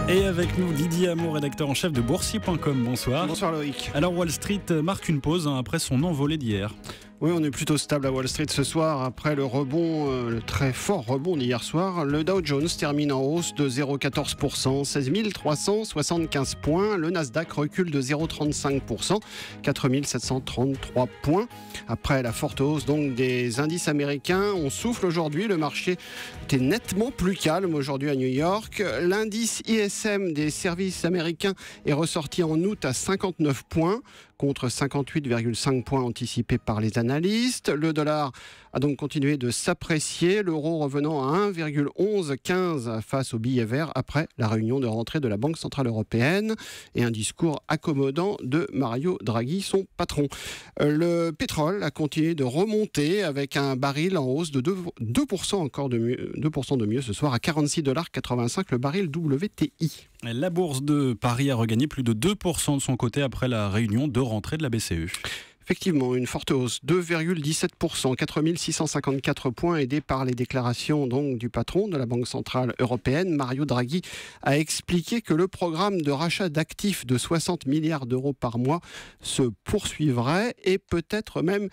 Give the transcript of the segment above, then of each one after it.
Et avec nous, Didier Hameau, rédacteur en chef de Boursier.com. Bonsoir. Bonsoir Loïc. Alors Wall Street marque une pause après son envolée d'hier. Oui, on est plutôt stable à Wall Street ce soir après le rebond, le très fort rebond d'hier soir. Le Dow Jones termine en hausse de 0,14%, 16 375 points. Le Nasdaq recule de 0,35%, 4 733 points. Après la forte hausse donc des indices américains, on souffle aujourd'hui. Le marché était nettement plus calme aujourd'hui à New York. L'indice ISM des services américains est ressorti en août à 59 points contre 58,5 points anticipés par les analystes. Le dollar a donc continué de s'apprécier, l'euro revenant à 1,1115 face au billet vert après la réunion de rentrée de la Banque Centrale Européenne et un discours accommodant de Mario Draghi, son patron. Le pétrole a continué de remonter avec un baril en hausse de 2% encore de mieux, 2% de mieux ce soir à 46,85 $ le baril WTI. La bourse de Paris a regagné plus de 2% de son côté après la réunion de rentrée de la BCE. Effectivement, une forte hausse, 2,17%, 4 654 points, aidés par les déclarations donc du patron de la Banque Centrale Européenne. Mario Draghi a expliqué que le programme de rachat d'actifs de 60 milliards d'euros par mois se poursuivrait et peut-être même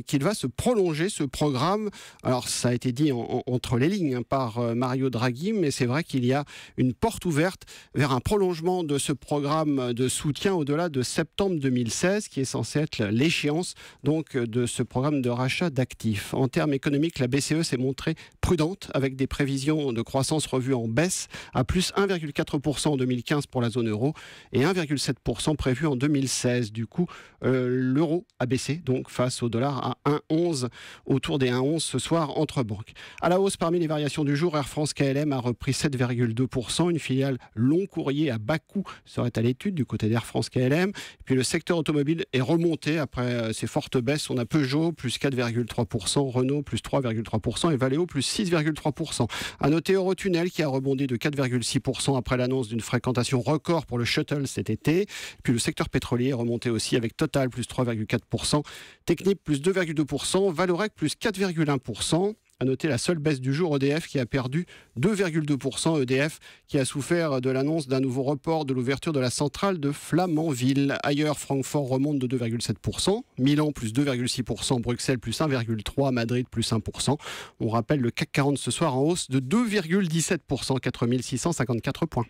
qu'il va se prolonger, ce programme. Alors, ça a été dit entre les lignes par Mario Draghi, mais c'est vrai qu'il y a une porte ouverte vers un prolongement de ce programme de soutien au-delà de septembre 2016, qui est censé être l'échéance donc de ce programme de rachat d'actifs. En termes économiques, la BCE s'est montrée prudente avec des prévisions de croissance revues en baisse à plus 1,4% en 2015 pour la zone euro et 1,7% prévu en 2016. Du coup, l'euro a baissé donc face au dollar à 1,11, autour des 1,11 ce soir entre banques. À la hausse parmi les variations du jour, Air France KLM a repris 7,2%. Une filiale long courrier à bas coût serait à l'étude du côté d'Air France KLM. Et puis le secteur automobile est remonté après ces fortes baisses. On a Peugeot plus 4,3%, Renault plus 3,3% et Valeo plus 6,3%. À noter Eurotunnel qui a rebondi de 4,6% après l'annonce d'une fréquentation record pour le shuttle cet été. Puis le secteur pétrolier est remonté aussi avec Total plus 3,4%, Technip plus 2,2%, Valorec plus 4,1%. À noter la seule baisse du jour, EDF qui a perdu 2,2%. EDF qui a souffert de l'annonce d'un nouveau report de l'ouverture de la centrale de Flamanville. Ailleurs, Francfort remonte de 2,7%, Milan plus 2,6%, Bruxelles plus 1,3%, Madrid plus 1%. On rappelle le CAC 40 ce soir en hausse de 2,17%, 4 654 points.